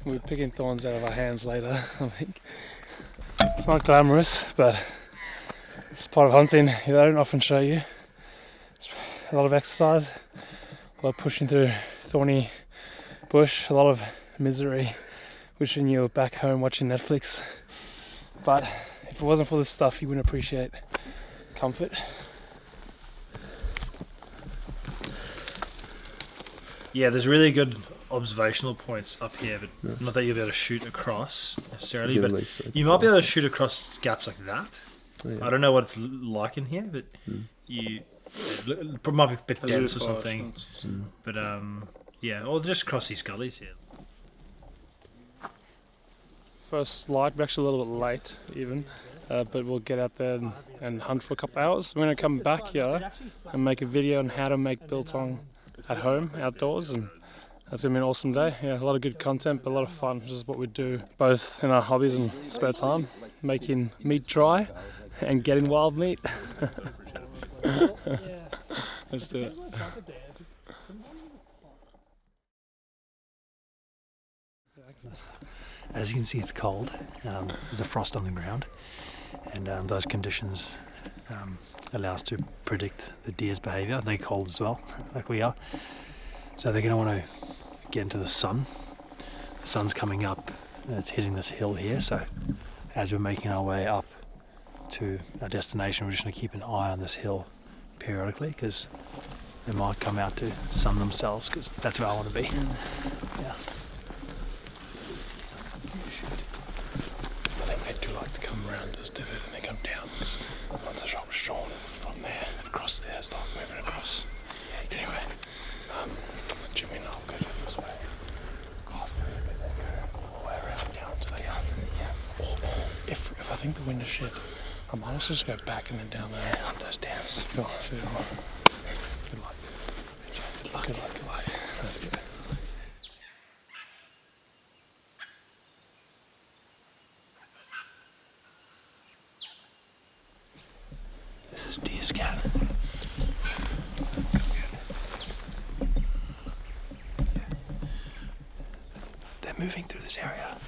We're picking thorns out of our hands later, I think. It's not glamorous, but it's part of hunting. They don't often show you. It's a lot of exercise, a lot of pushing through thorny bush, a lot of misery, wishing you were back home watching Netflix. But if it wasn't for this stuff, you wouldn't appreciate comfort. Yeah, there's really good observational points up here, but not that you'll be able to shoot across necessarily, but you might be able to shoot across gaps like that. Oh, yeah. I don't know what it's like in here, but it might be a bit dense or something. But yeah, or just across these gullies here. First light, we're actually a little bit late even, but we'll get out there and hunt for a couple hours. We're going to come back here and make a video on how to make biltong at home, outdoors, and that's going to be an awesome day. Yeah, a lot of good content, but a lot of fun, which is what we do both in our hobbies and spare time, making meat dry and getting wild meat. Let's do it. As you can see, it's cold. There's a frost on the ground, and those conditions allow us to predict the deer's behaviour. They're cold as well, like we are. So they're going to want to get into the sun. The sun's coming up, and it's hitting this hill here. So as we're making our way up to our destination, we're just going to keep an eye on this hill periodically, because they might come out to sun themselves, because that's where I want to be. Yeah. I think they do like to come around this divot and they come down, because once the shot was shown from there across there, it's like moving across. Anyway, Jimmy and I'll go this way. Half a bit, then go all the way around down to the gun. Yeah. Or if I think the wind is shit, I might also just go back and then down there. Yeah, up those dams. Cool. So, good luck. Good luck. Good luck. Good luck. That's good. This is deer scat. They're moving through this area.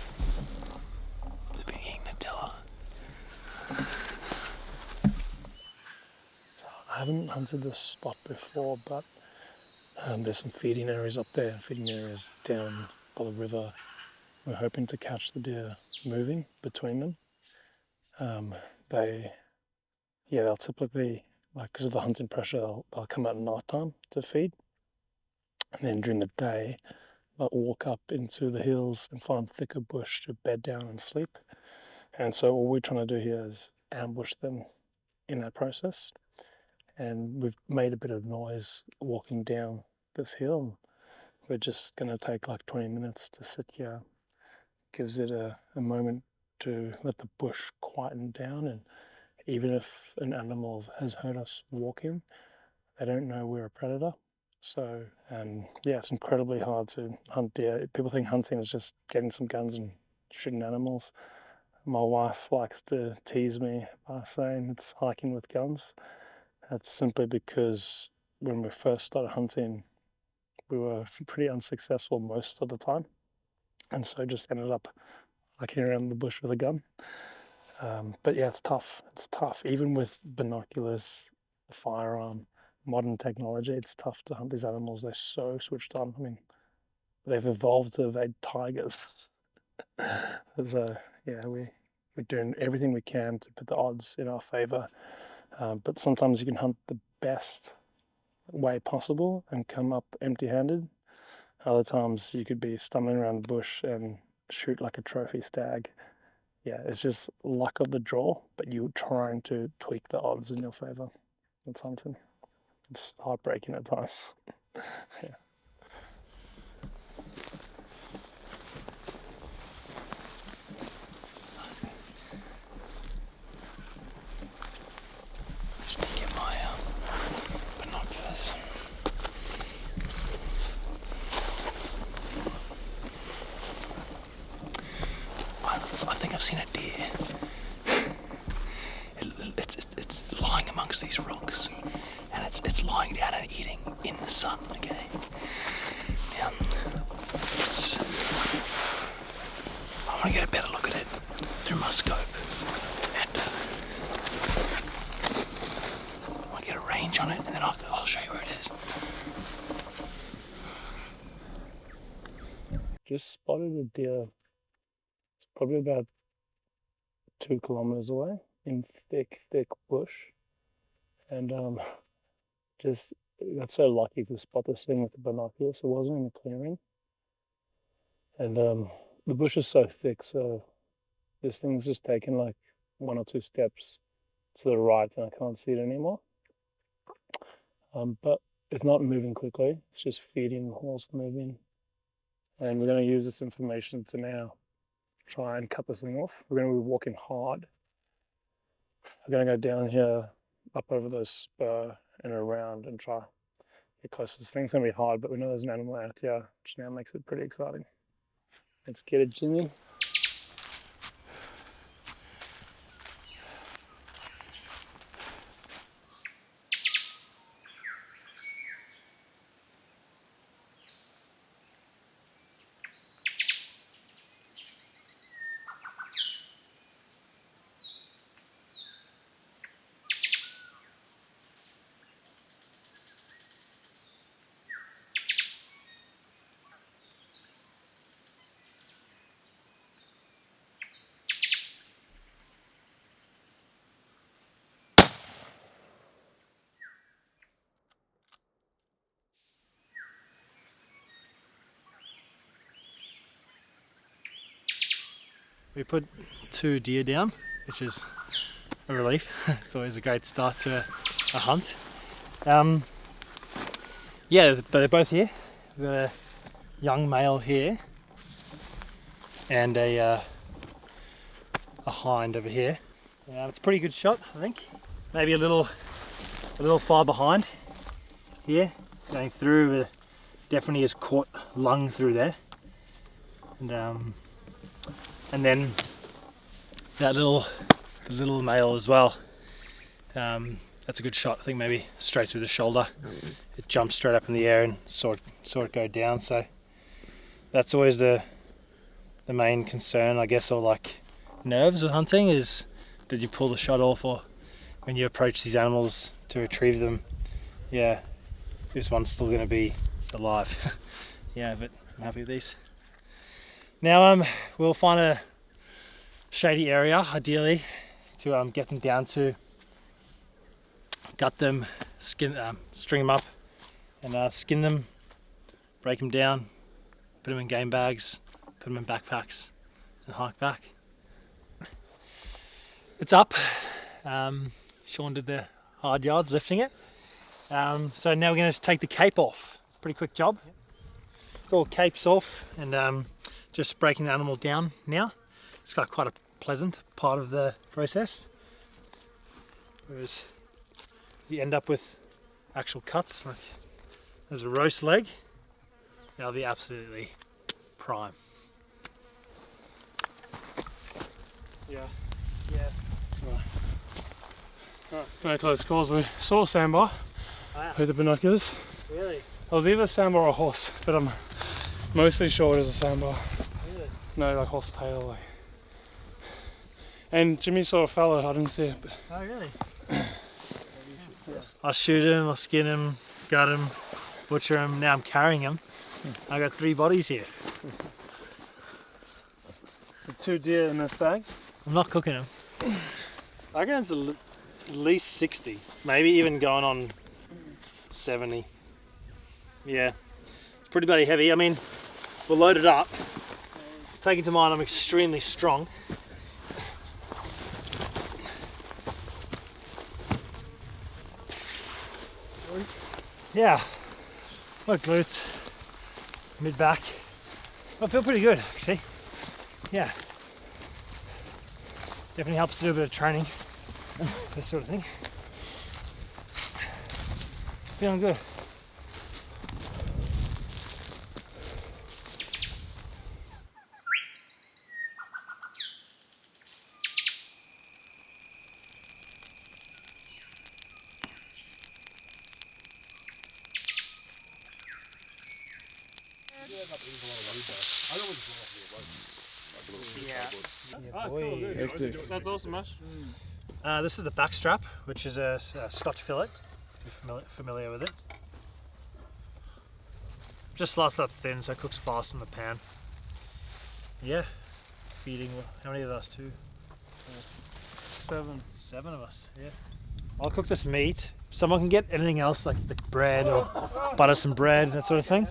They've been eating Nutella. So I haven't hunted this spot before, but there's some feeding areas up there, feeding areas down by the river. We're hoping to catch the deer moving between them. They'll typically, like, because of the hunting pressure, they'll come out at night time to feed, and then during the day they'll walk up into the hills and find thicker bush to bed down and sleep. And so all we're trying to do here is ambush them in that process. And we've made a bit of noise walking down this hill. We're just going to take like 20 minutes to sit here. Gives it a moment to let the bush quieten down, and even if an animal has heard us walking, they don't know we're a predator. So it's incredibly hard to hunt deer. People think hunting is just getting some guns and shooting animals. My wife likes to tease me by saying it's hiking with guns. That's simply because when we first started hunting, we were pretty unsuccessful most of the time, and so just ended up hiking around the bush with a gun. But yeah, it's tough. It's tough. Even with binoculars, a firearm, modern technology, it's tough to hunt these animals. They're so switched on. I mean, they've evolved to evade tigers. So yeah, we're doing everything we can to put the odds in our favor. But sometimes you can hunt the best way possible and come up empty-handed. Other times you could be stumbling around the bush and shoot like a trophy stag. Yeah, it's just luck of the draw, but you're trying to tweak the odds in your favor. That's hunting. It's heartbreaking at times. Yeah. Just get my binoculars. I think I've seen a deer. It's lying amongst these rocks, and it's lying down and eating the sun. Okay. Now, I want to get a better look at it through my scope, and I want to get a range on it, and then I'll show you where it is. Just spotted a deer. It's probably about 2 kilometers away in thick bush, and just got so lucky to spot this thing with the binoculars. It wasn't in a clearing, and the bush is so thick, so this thing's just taken like 1 or 2 steps to the right, and I can't see it anymore. But it's not moving quickly. It's just feeding whilst moving, and we're going to use this information to now try and cut this thing off. We're going to be walking hard. We're going to go down here, up over those spur and around, and try get close to this thing. It's going to be hard, but we know there's an animal out here, which now makes it pretty exciting. Let's get it, Jimmy. We put 2 deer down, which is a relief. It's always a great start to a hunt. Yeah, but they're both here. We've got a young male here and a hind over here. It's a pretty good shot, I think. Maybe a little far behind here, going through. But definitely has caught lung through there, and then that little male as well. That's a good shot. I think maybe straight through the shoulder. It jumped straight up in the air and saw it go down. So that's always the main concern, I guess, or like nerves of hunting, is did you pull the shot off, or when you approach these animals to retrieve them, yeah, this one's still going to be alive. Yeah, but I'm happy with these. Now we'll find a shady area, ideally, to get them down to, gut them, string them up, and skin them, break them down, put them in game bags, put them in backpacks, and hike back. It's up. Sean did the hard yards lifting it. So now we're going to take the cape off. Pretty quick job. Got all capes off, and just breaking the animal down now. It's got quite a pleasant part of the process. Whereas you end up with actual cuts, like there's a roast leg. That'll be absolutely prime. Yeah. Right, very close calls. We saw a sandbar with the binoculars. Really? It was either a sandbar or a horse, but I'm mostly sure it was a sandbar. Really? No, like horse tail. Like. And Jimmy saw a fellow, I didn't see it. But... Oh, really? I'll shoot him, I'll skin him, gut him, butcher him. Now I'm carrying him. I got 3 bodies here. The 2 deer in this bag. I'm not cooking him. I reckon it's at least 60, maybe even going on 70. Yeah, it's pretty bloody heavy. I mean, we'll load it up. Taking to mind I'm extremely strong. Yeah, look, glutes, mid back. I feel pretty good actually. Yeah, definitely helps to do a bit of training, this sort of thing. Feeling good. Yeah, boy. That's awesome, Ash. This is the backstrap, which is a Scotch fillet. If you're familiar with it. Just sliced up thin so it cooks fast in the pan. Yeah, feeding, how many of us? 2, 7. 7 of us, yeah. I'll cook this meat. Someone can get anything else like the bread or butter some bread, that sort of thing.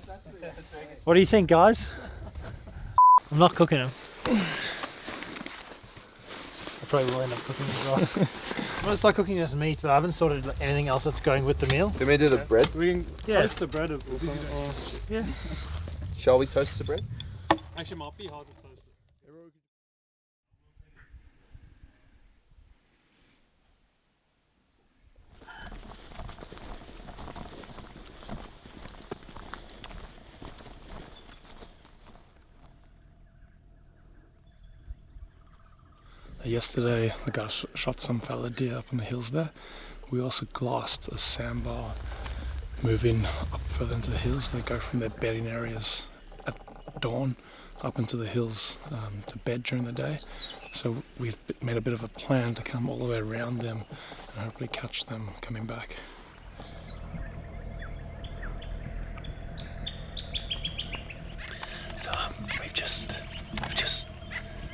What do you think, guys? I'm not cooking them. I probably will end up cooking as well. I'm gonna start cooking this meat, but I haven't sorted anything else that's going with the meal. Can we do the bread? We can toast the bread or Yeah. Shall we toast the bread? actually, it might be hard to toast it. Yesterday, the guys shot some fallow deer up in the hills there. We also glassed a sandbar moving up further into the hills. They go from their bedding areas at dawn up into the hills to bed during the day. So we've made a bit of a plan to come all the way around them and hopefully catch them coming back. So we've just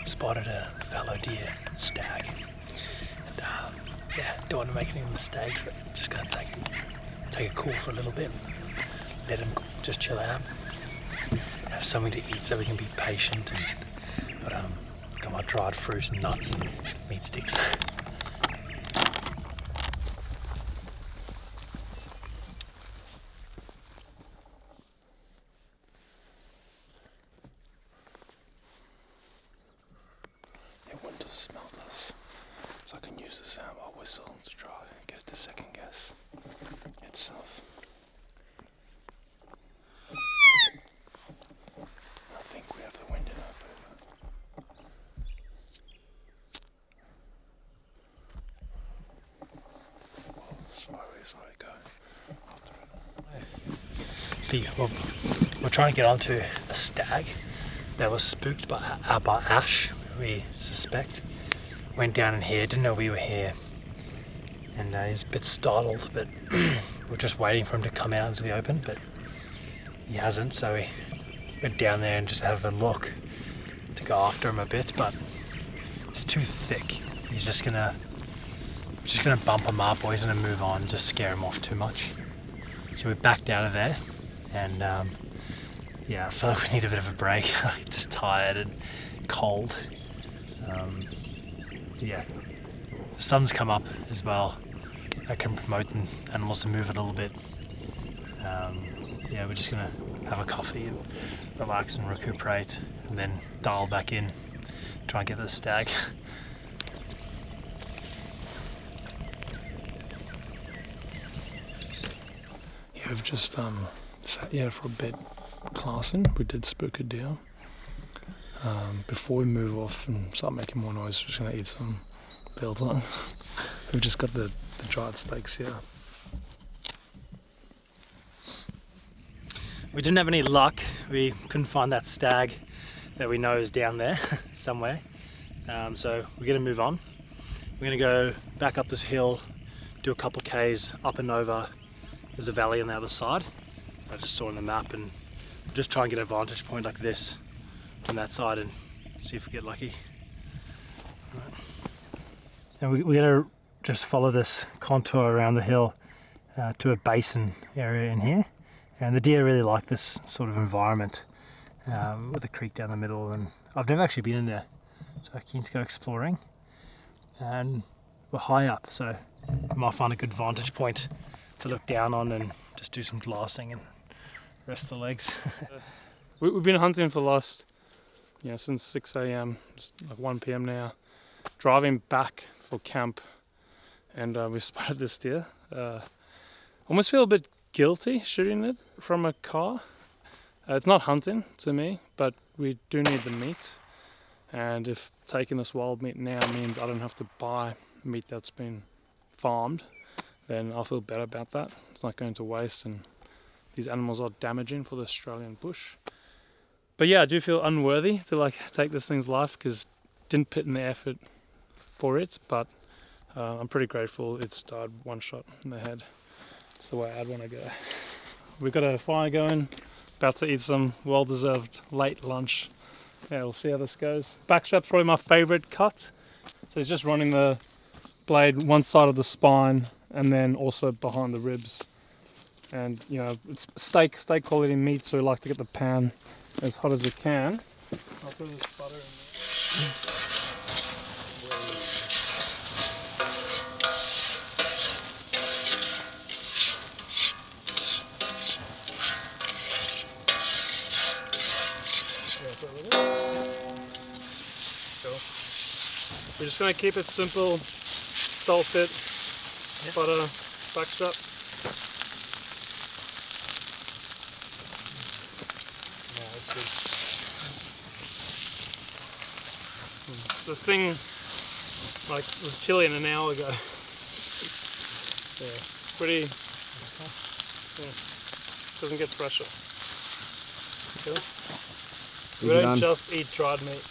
spotted a fallow deer stag, and yeah, don't want to make any mistakes, but just gonna take a cool for a little bit, let him just chill out, have something to eat so we can be patient, and got my dried fruit and nuts and meat sticks. Smelled us, so I can use the soundbar whistle to try and get it to second guess itself. I think we have the wind in our favour. Sorry, go after it. Well, we're trying to get onto a stag that was spooked by Ash, we suspect. Went down in here, didn't know we were here, and he was a bit startled, but we're just waiting for him to come out into the open, but he hasn't, so we went down there and just have a look to go after him a bit, but it's too thick. We're just gonna bump him up, or he's gonna move on, just scare him off too much. So we backed out of there, and yeah, I feel like we need a bit of a break. Just tired and cold. Yeah, the sun's come up as well. I can promote the animals to move a little bit. Yeah, we're just gonna have a coffee and relax and recuperate, and then dial back in, try and get the stag. Yeah, we've just sat here for a bit classing. We did spook a deer. Before we move off and start making more noise, we're just going to eat some biltong. We've just got the dried steaks here. We didn't have any luck. We couldn't find that stag that we know is down there somewhere. So we're going to move on. We're going to go back up this hill, do a couple Ks up and over. There's a valley on the other side. I just saw on the map, and just try and get a vantage point like this on that side and see if we get lucky. Right. And we're going to just follow this contour around the hill to a basin area in here, and the deer really like this sort of environment with a creek down the middle, and I've never actually been in there, so I'm keen to go exploring. And we're high up, so we might find a good vantage point to look down on and just do some glassing and rest the legs. We've been hunting for the last, since 6 a.m. It's like 1 p.m. now. Driving back for camp, and we spotted this deer. Almost feel a bit guilty shooting it from a car. It's not hunting to me, but we do need the meat. And if taking this wild meat now means I don't have to buy meat that's been farmed, then I'll feel better about that. It's not going to waste, and these animals are damaging for the Australian bush. But yeah, I do feel unworthy to like take this thing's life because didn't put in the effort for it. But I'm pretty grateful it's died one shot in the head. It's the way I'd want to go. We've got a fire going. About to eat some well-deserved late lunch. Yeah, we'll see how this goes. Backstrap's probably my favourite cut. So it's just running the blade one side of the spine and then also behind the ribs. And you know, it's steak quality meat, so we like to get the pan as hot as we can. I'll put this butter in there. Cool. We're just going to keep it simple, salt it, butter, backstrap. Yeah, that's good. This thing like was chilly an hour ago. Yeah, pretty. Yeah, doesn't get fresher. Cool. We don't just eat dried meat.